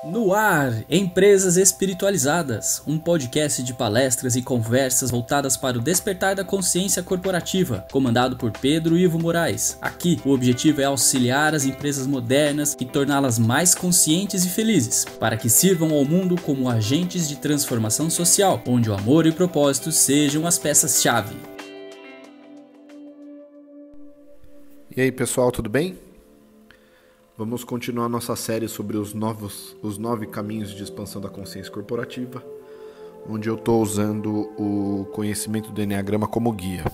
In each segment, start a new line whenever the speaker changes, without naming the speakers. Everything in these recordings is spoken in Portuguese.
No ar, Empresas Espiritualizadas, um podcast de palestras e conversas voltadas para o despertar da consciência corporativa, comandado por Pedro Ivo Moraes. Aqui, o objetivo é auxiliar as empresas modernas e torná-las mais conscientes e felizes, para que sirvam ao mundo como agentes de transformação social, onde o amor e o propósito sejam as peças-chave.
E aí, pessoal, tudo bem? Vamos continuar nossa série sobre os 9 caminhos de expansão da consciência corporativa, onde eu estou usando o conhecimento do Eneagrama como guia.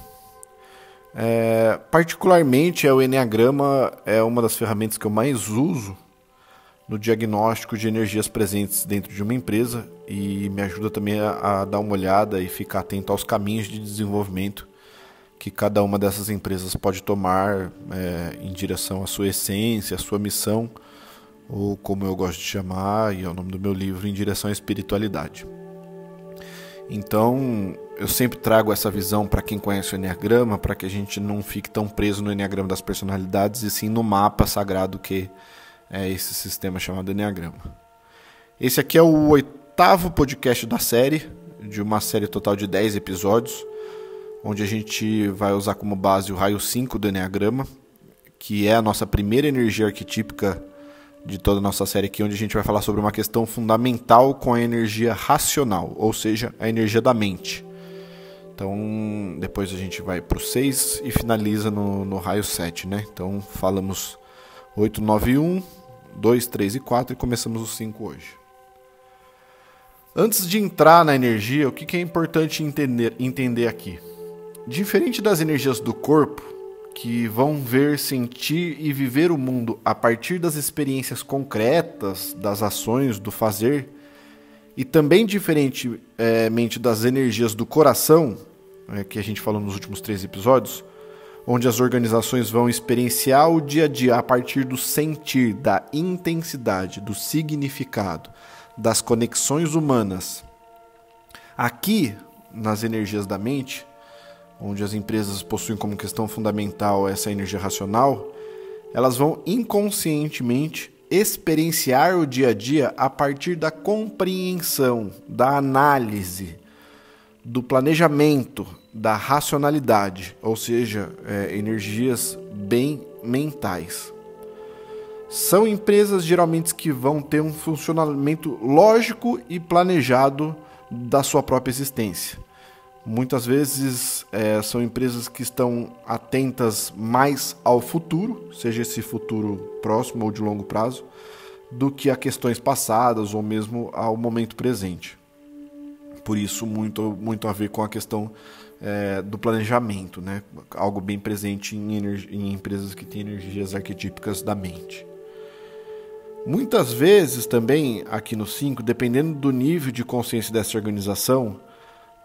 Particularmente, o Eneagrama é uma das ferramentas que eu mais uso no diagnóstico de energias presentes dentro de uma empresa e me ajuda também a dar uma olhada e ficar atento aos caminhos de desenvolvimento que cada uma dessas empresas pode tomar em direção à sua essência, à sua missão, ou como eu gosto de chamar, e é o nome do meu livro, em direção à espiritualidade. Então, eu sempre trago essa visão para quem conhece o Eneagrama, para que a gente não fique tão preso no Eneagrama das personalidades, e sim no mapa sagrado que é esse sistema chamado Eneagrama. Esse aqui é o 8º podcast da série, de uma série total de 10 episódios, onde a gente vai usar como base o raio 5 do Eneagrama, que é a nossa primeira energia arquetípica de toda a nossa série aqui, onde a gente vai falar sobre uma questão fundamental com a energia racional, ou seja, a energia da mente. Então, depois a gente vai para o 6 e finaliza no raio 7, né? Então, falamos 8, 9 e 1, 2, 3 e 4 e começamos o 5 hoje. Antes de entrar na energia, o que é importante entender aqui? Diferente das energias do corpo, que vão ver, sentir e viver o mundo a partir das experiências concretas, das ações, do fazer, e também diferentemente das energias do coração, que a gente falou nos últimos 3 episódios, onde as organizações vão experienciar o dia a dia a partir do sentir, da intensidade, do significado, das conexões humanas. Aqui, nas energias da mente, onde as empresas possuem como questão fundamental essa energia racional, elas vão inconscientemente experienciar o dia a dia a partir da compreensão, da análise, do planejamento, da racionalidade, ou seja, energias bem mentais. São empresas geralmente que vão ter um funcionamento lógico e planejado da sua própria existência. Muitas vezes são empresas que estão atentas mais ao futuro, seja esse futuro próximo ou de longo prazo, do que a questões passadas ou mesmo ao momento presente. Por isso, muito a ver com a questão do planejamento, né? Algo bem presente em empresas que têm energias arquetípicas da mente. Muitas vezes também, aqui no 5, dependendo do nível de consciência dessa organização,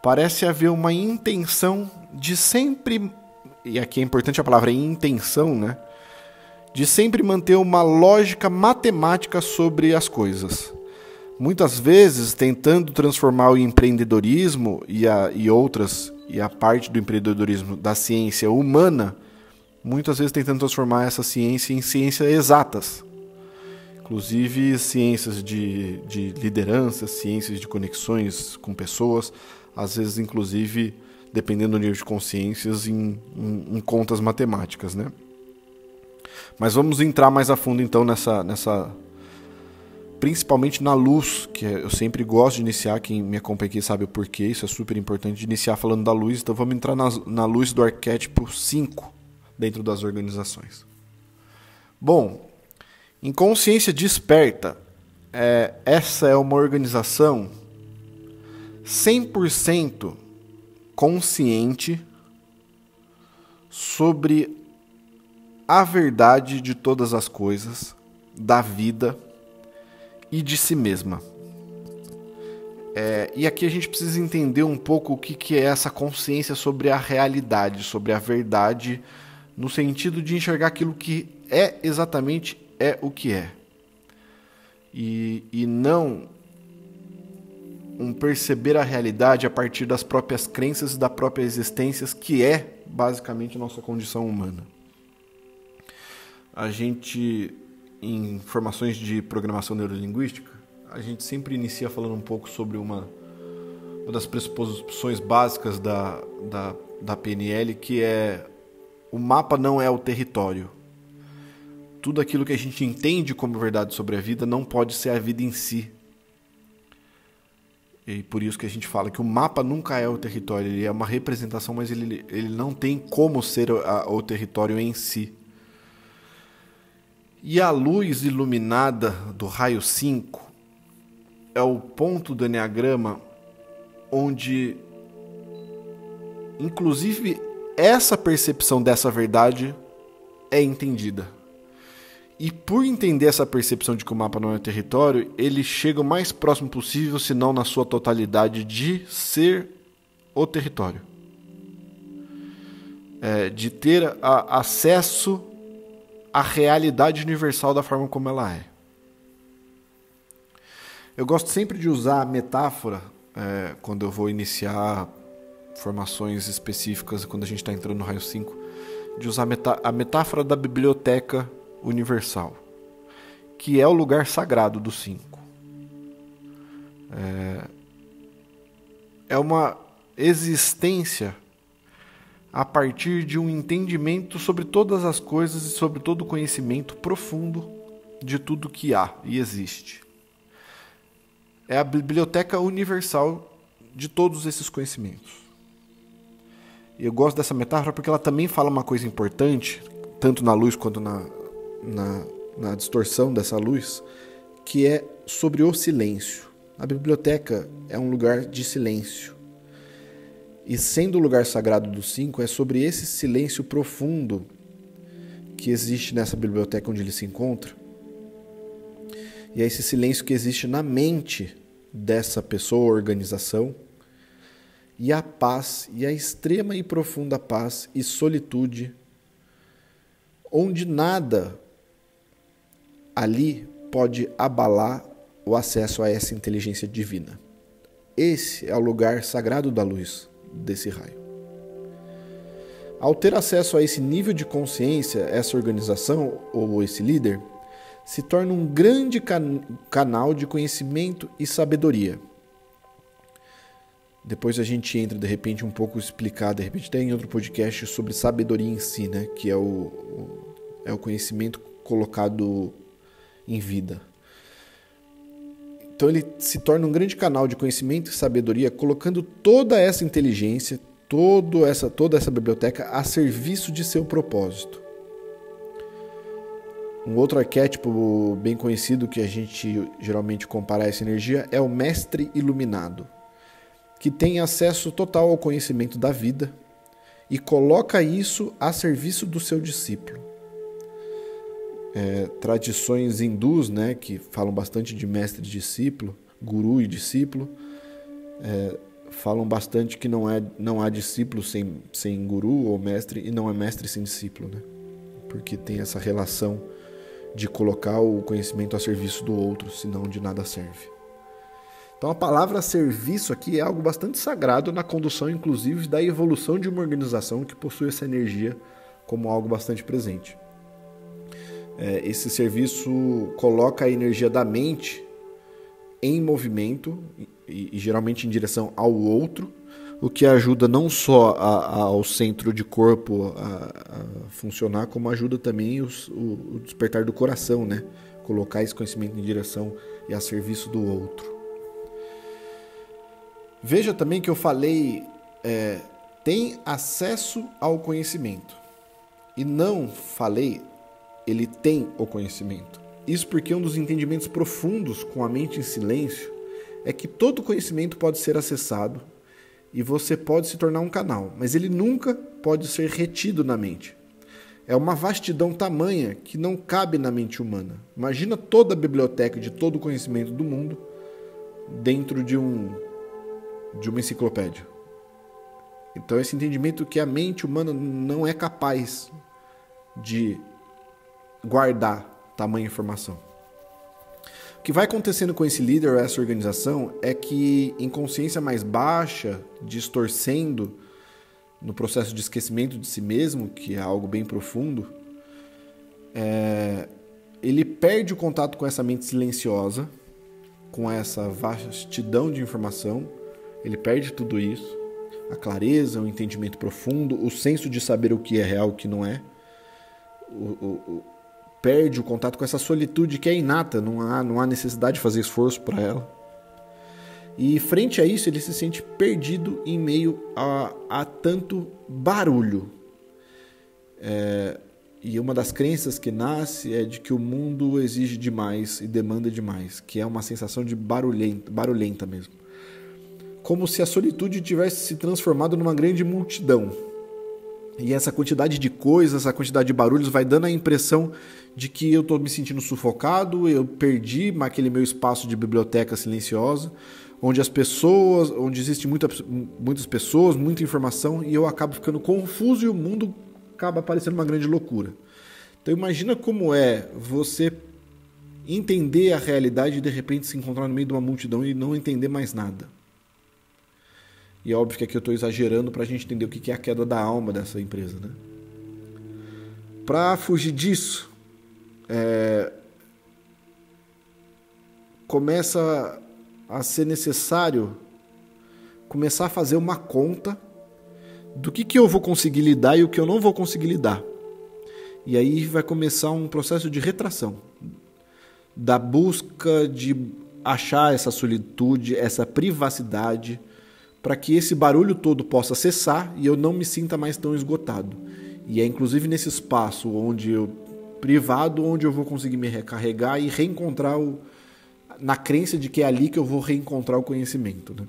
parece haver uma intenção de sempre, e aqui é importante a palavra intenção, né? De sempre manter uma lógica matemática sobre as coisas. Muitas vezes tentando transformar o empreendedorismo e a parte do empreendedorismo da ciência humana, muitas vezes tentando transformar essa ciência em ciências exatas. Inclusive ciências de liderança, ciências de conexões com pessoas, às vezes, inclusive, dependendo do nível de consciências, em contas matemáticas, né? Mas vamos entrar mais a fundo, então, nessa principalmente na luz, que eu sempre gosto de iniciar, quem me acompanha aqui sabe o porquê, isso é super importante, de iniciar falando da luz, então vamos entrar na luz do arquétipo 5 dentro das organizações. Bom, em consciência desperta, essa é uma organização 100% consciente sobre a verdade de todas as coisas, da vida e de si mesma. E aqui a gente precisa entender um pouco o que é essa consciência sobre a realidade, sobre a verdade, no sentido de enxergar aquilo que exatamente o que é. E não perceber a realidade a partir das próprias crenças e da própria existência, que é basicamente a nossa condição humana. A gente, em formações de programação neurolinguística, a gente sempre inicia falando um pouco sobre uma das pressuposições básicas da PNL, que é: o mapa não é o território. Tudo aquilo que a gente entende como verdade sobre a vida não pode ser a vida em si. E por isso que a gente fala que o mapa nunca é o território. Ele é uma representação, mas ele não tem como ser o território em si. E a luz iluminada do raio 5 é o ponto do Eneagrama onde, inclusive, essa percepção dessa verdade é entendida. E por entender essa percepção de que o mapa não é território, ele chega o mais próximo possível, se não na sua totalidade, de ser o território. De ter acesso à realidade universal da forma como ela é. Eu gosto sempre de usar a metáfora, quando eu vou iniciar formações específicas, quando a gente está entrando no raio 5, de usar a metáfora da biblioteca universal, que é o lugar sagrado do 5. É uma existência a partir de um entendimento sobre todas as coisas e sobre todo o conhecimento profundo de tudo que há e existe. É a biblioteca universal de todos esses conhecimentos. E eu gosto dessa metáfora porque ela também fala uma coisa importante, tanto na luz quanto na distorção dessa luz, que é sobre o silêncio. A biblioteca é um lugar de silêncio. E sendo o lugar sagrado do 5, é sobre esse silêncio profundo que existe nessa biblioteca onde ele se encontra. E é esse silêncio que existe na mente dessa pessoa ou organização. E a paz, e a extrema e profunda paz e solitude, onde nada ali pode abalar o acesso a essa inteligência divina. Esse é o lugar sagrado da luz desse raio. Ao ter acesso a esse nível de consciência, essa organização ou esse líder se torna um grande canal de conhecimento e sabedoria. Depois a gente entra, de repente, um pouco explicar, de repente até em outro podcast, sobre sabedoria em si, né? Que é o conhecimento colocado em vida. Então ele se torna um grande canal de conhecimento e sabedoria, colocando toda essa inteligência, toda essa biblioteca a serviço de seu propósito. Um outro arquétipo bem conhecido que a gente geralmente compara a essa energia é o mestre iluminado, que tem acesso total ao conhecimento da vida e coloca isso a serviço do seu discípulo. Tradições hindus, né, que falam bastante de mestre e discípulo, guru e discípulo, falam bastante que não há discípulo sem guru ou mestre, e não é mestre sem discípulo, né? Porque tem essa relação de colocar o conhecimento a serviço do outro, senão de nada serve. Então a palavra serviço aqui é algo bastante sagrado na condução, inclusive, da evolução de uma organização que possui essa energia como algo bastante presente. Esse serviço coloca a energia da mente em movimento e geralmente em direção ao outro, o que ajuda não só ao centro de corpo a funcionar, como ajuda também o despertar do coração, né? Colocar esse conhecimento em direção e a serviço do outro. Veja também que eu falei, tem acesso ao conhecimento. E não falei, ele tem o conhecimento. Isso porque um dos entendimentos profundos com a mente em silêncio é que todo conhecimento pode ser acessado e você pode se tornar um canal, mas ele nunca pode ser retido na mente. É uma vastidão tamanha que não cabe na mente humana. Imagina toda a biblioteca de todo o conhecimento do mundo dentro de uma enciclopédia. Então esse entendimento que a mente humana não é capaz de guardar tamanha informação. O que vai acontecendo com esse líder ou essa organização é que, em consciência mais baixa, distorcendo no processo de esquecimento de si mesmo, que é algo bem profundo, ele perde o contato com essa mente silenciosa com essa vastidão de informação, ele perde tudo isso, a clareza, o entendimento profundo, o senso de saber o que é real e o que não é, perde o contato com essa solitude que é inata, não há necessidade de fazer esforço para ela. E frente a isso ele se sente perdido em meio a tanto barulho. E uma das crenças que nasce é de que o mundo exige demais e demanda demais, que é uma sensação de barulhenta mesmo. Como se a solitude tivesse se transformado numa grande multidão. E essa quantidade de coisas, essa quantidade de barulhos vai dando a impressão de que eu estou me sentindo sufocado, eu perdi aquele meu espaço de biblioteca silenciosa, onde existem muitas pessoas, muita informação, e eu acabo ficando confuso e o mundo acaba parecendo uma grande loucura. Então imagina como é você entender a realidade e de repente se encontrar no meio de uma multidão e não entender mais nada. E é óbvio que aqui eu estou exagerando para a gente entender o que é a queda da alma dessa empresa, né? Para fugir disso, começa a ser necessário começar a fazer uma conta do que eu vou conseguir lidar e o que eu não vou conseguir lidar. E aí vai começar um processo de retração, da busca de achar essa solitude, essa privacidade, para que esse barulho todo possa cessar e eu não me sinta mais tão esgotado. E é inclusive nesse espaço privado onde eu vou conseguir me recarregar e reencontrar na crença de que é ali que eu vou reencontrar o conhecimento, né?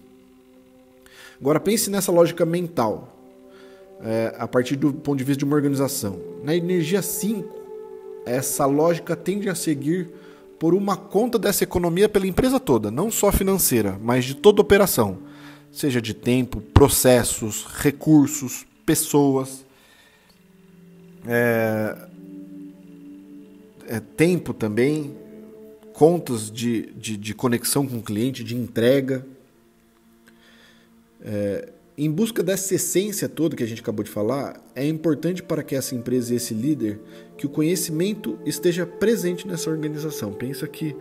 Agora pense nessa lógica mental, a partir do ponto de vista de uma organização. Na energia 5, essa lógica tende a seguir por uma conta dessa economia pela empresa toda, não só financeira, mas de toda operação, seja de tempo, processos, recursos, pessoas, tempo também, contas de conexão com o cliente, de entrega. Em busca dessa essência toda que a gente acabou de falar, é importante para que essa empresa e esse líder, que o conhecimento esteja presente nessa organização. Pensa que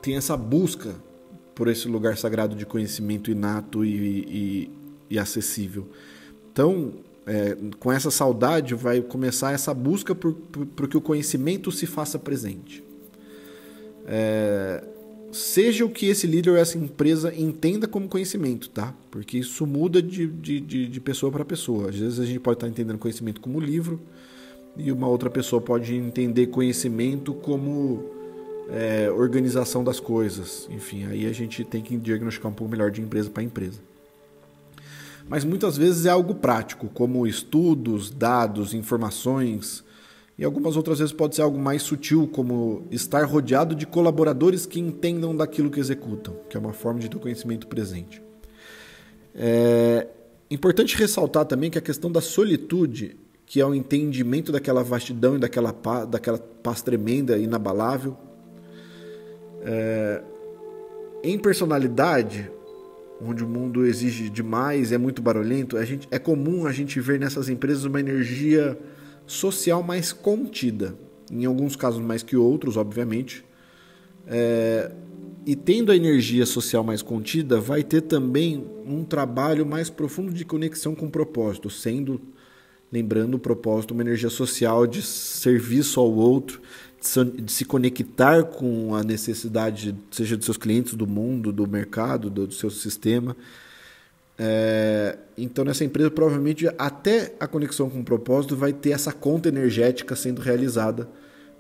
tem essa busca por esse lugar sagrado de conhecimento inato e acessível. Então, com essa saudade, vai começar essa busca por que o conhecimento se faça presente. Seja o que esse líder ou essa empresa entenda como conhecimento, tá? Porque isso muda de pessoa para pessoa. Às vezes a gente pode estar entendendo conhecimento como livro e uma outra pessoa pode entender conhecimento como organização das coisas. Enfim, aí a gente tem que diagnosticar um pouco melhor de empresa para empresa. Mas muitas vezes é algo prático, como estudos, dados, informações. E algumas outras vezes pode ser algo mais sutil, como estar rodeado de colaboradores que entendam daquilo que executam, que é uma forma de ter conhecimento presente. É importante ressaltar também que a questão da solitude, que é o entendimento daquela vastidão e daquela paz tremenda, inabalável. Em personalidade, onde o mundo exige demais, é muito barulhento, é comum a gente ver nessas empresas uma energia social mais contida, em alguns casos mais que outros, obviamente. E tendo a energia social mais contida, vai ter também um trabalho mais profundo de conexão com o propósito, lembrando o propósito, uma energia social de serviço ao outro, de se conectar com a necessidade, seja dos seus clientes, do mundo, do mercado, do seu sistema. Então nessa empresa provavelmente até a conexão com o propósito vai ter essa conta energética sendo realizada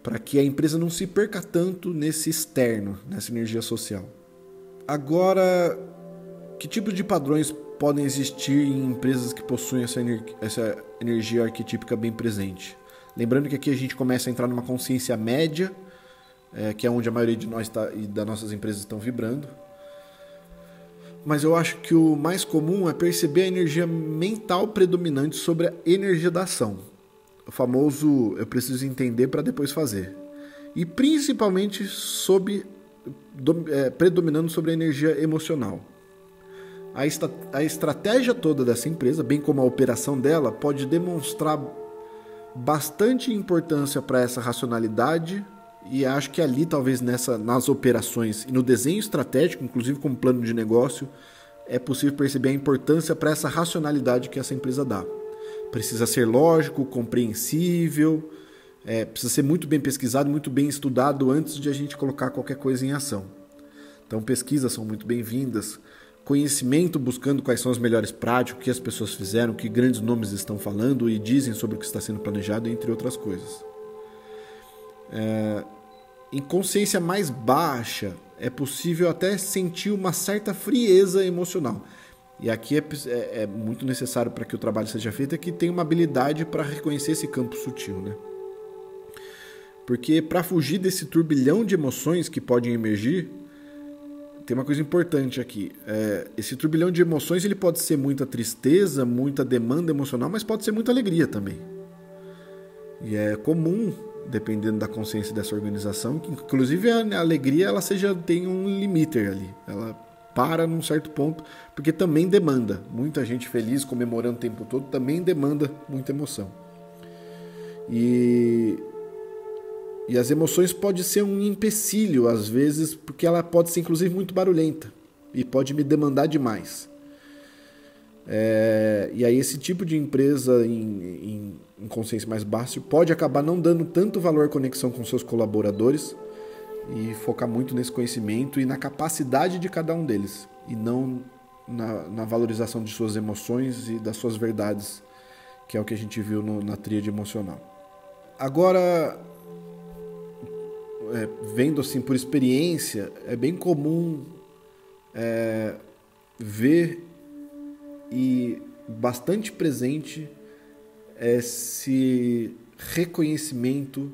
para que a empresa não se perca tanto nesse externo, nessa energia social. Agora, que tipo de padrões podem existir em empresas que possuem essa energia arquetípica bem presente? Lembrando que aqui a gente começa a entrar numa consciência média, que é onde a maioria de nós e das nossas empresas estão vibrando. Mas eu acho que o mais comum é perceber a energia mental predominante sobre a energia da ação. O famoso eu preciso entender para depois fazer. E principalmente predominando sobre a energia emocional. A estratégia toda dessa empresa, bem como a operação dela, pode demonstrar bastante importância para essa racionalidade e acho que ali, talvez nas operações e no desenho estratégico, inclusive como plano de negócio, é possível perceber a importância para essa racionalidade que essa empresa dá. Precisa ser lógico, compreensível, precisa ser muito bem pesquisado, muito bem estudado antes de a gente colocar qualquer coisa em ação. Então, pesquisas são muito bem-vindas, conhecimento buscando quais são as melhores práticas, o que as pessoas fizeram, o que grandes nomes estão falando e dizem sobre o que está sendo planejado, entre outras coisas. Em consciência mais baixa, é possível até sentir uma certa frieza emocional. E aqui é muito necessário para que o trabalho seja feito, é que tenha uma habilidade para reconhecer esse campo sutil, né? Porque para fugir desse turbilhão de emoções que podem emergir, tem uma coisa importante aqui. Esse turbilhão de emoções ele pode ser muita tristeza, muita demanda emocional, mas pode ser muita alegria também. E é comum, dependendo da consciência dessa organização, que inclusive a alegria ela tem um limiter ali. Ela para num certo ponto, porque também demanda. Muita gente feliz, comemorando o tempo todo, também demanda muita emoção. E as emoções podem ser um empecilho, às vezes, porque ela pode ser, inclusive, muito barulhenta e pode me demandar demais. E aí esse tipo de empresa em consciência mais baixa pode acabar não dando tanto valor à conexão com seus colaboradores e focar muito nesse conhecimento e na capacidade de cada um deles, e não na valorização de suas emoções e das suas verdades, que é o que a gente viu na tríade emocional. Agora, vendo assim por experiência, é bem comum ver e bastante presente esse reconhecimento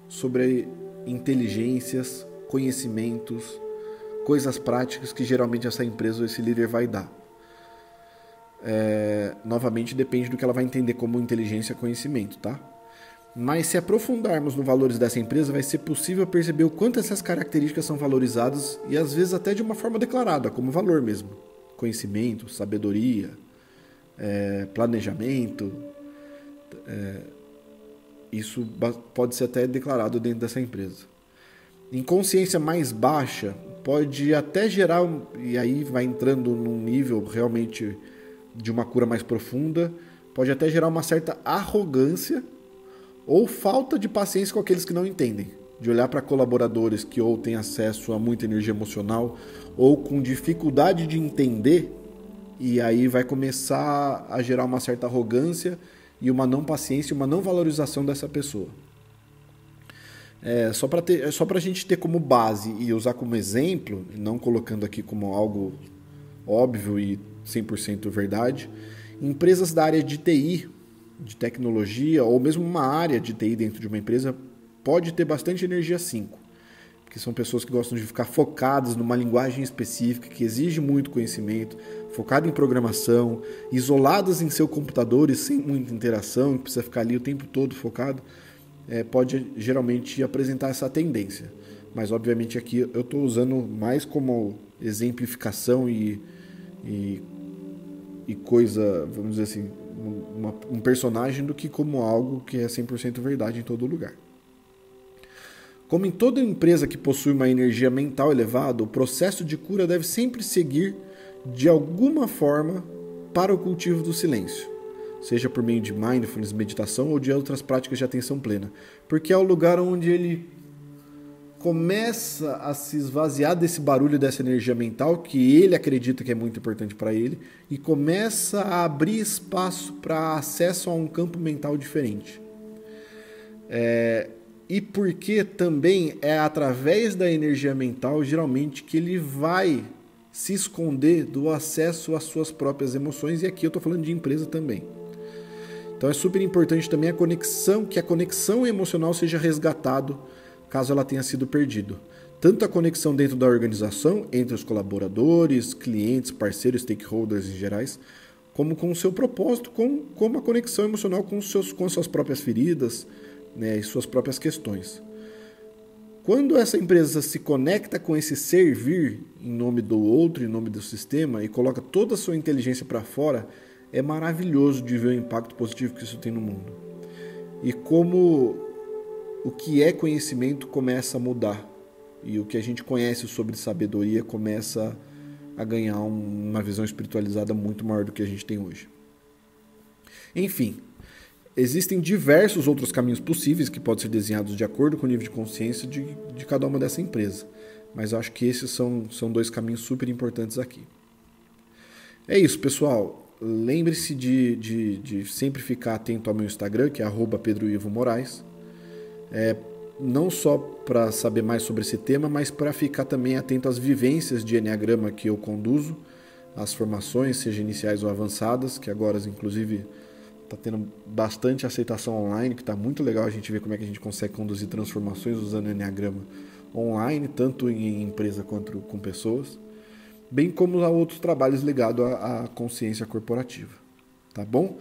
sobre inteligências, conhecimentos, coisas práticas que geralmente essa empresa ou esse líder vai dar. Novamente depende do que ela vai entender como inteligência e conhecimento, tá? Mas se aprofundarmos nos valores dessa empresa, vai ser possível perceber o quanto essas características são valorizadas e às vezes até de uma forma declarada, como valor mesmo. Conhecimento, sabedoria, planejamento. Isso pode ser até declarado dentro dessa empresa. Em consciência mais baixa, pode até gerar, e aí vai entrando num nível realmente de uma cura mais profunda, pode até gerar uma certa arrogância ou falta de paciência com aqueles que não entendem, de olhar para colaboradores que ou têm acesso a muita energia emocional ou com dificuldade de entender, e aí vai começar a gerar uma certa arrogância e uma não paciência, uma não valorização dessa pessoa. Só para a gente ter como base e usar como exemplo, não colocando aqui como algo óbvio e 100% verdade, empresas da área de TI, de tecnologia, ou mesmo uma área de TI dentro de uma empresa, pode ter bastante energia 5, porque são pessoas que gostam de ficar focadas numa linguagem específica, que exige muito conhecimento, focado em programação, isoladas em seu computador e sem muita interação, que precisa ficar ali o tempo todo focado, pode geralmente apresentar essa tendência. Mas obviamente aqui eu estou usando mais como exemplificação e coisa, vamos dizer assim, um personagem do que como algo que é 100% verdade em todo lugar. Como em toda empresa que possui uma energia mental elevada, o processo de cura deve sempre seguir de alguma forma para o cultivo do silêncio, seja por meio de mindfulness, meditação ou de outras práticas de atenção plena, porque é o lugar onde ele começa a se esvaziar desse barulho, dessa energia mental que ele acredita que é muito importante para ele, e começa a abrir espaço para acesso a um campo mental diferente. E porque também é através da energia mental, geralmente, que ele vai se esconder do acesso às suas próprias emoções, e aqui eu estou falando de empresa também. Então é super importante também que a conexão emocional seja resgatado caso ela tenha sido perdida. Tanto a conexão dentro da organização, entre os colaboradores, clientes, parceiros, stakeholders em gerais, como com o seu propósito, como a conexão emocional com suas próprias feridas, né, e suas próprias questões. Quando essa empresa se conecta com esse servir em nome do outro, em nome do sistema, e coloca toda a sua inteligência para fora, é maravilhoso de ver o impacto positivo que isso tem no mundo. E como o que é conhecimento começa a mudar. E o que a gente conhece sobre sabedoria começa a ganhar uma visão espiritualizada muito maior do que a gente tem hoje. Enfim, existem diversos outros caminhos possíveis que podem ser desenhados de acordo com o nível de consciência de cada uma dessa empresa. Mas eu acho que esses são dois caminhos super importantes aqui. É isso, pessoal. Lembre-se de sempre ficar atento ao meu Instagram, que é @PedroIvoMoraes. Não só para saber mais sobre esse tema, mas para ficar também atento às vivências de Enneagrama que eu conduzo, as formações, seja iniciais ou avançadas, que agora, inclusive, está tendo bastante aceitação online, que está muito legal a gente ver como é que a gente consegue conduzir transformações usando Enneagrama online, tanto em empresa quanto com pessoas, bem como a outros trabalhos ligados à consciência corporativa. Tá bom?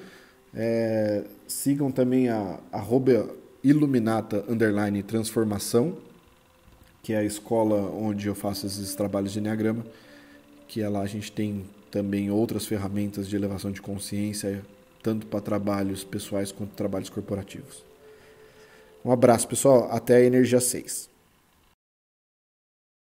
Sigam também a @Iluminata_transformação, que é a escola onde eu faço esses trabalhos de Enneagrama, que lá a gente tem também outras ferramentas de elevação de consciência, tanto para trabalhos pessoais quanto trabalhos corporativos. Um abraço, pessoal. Até a Energia 6.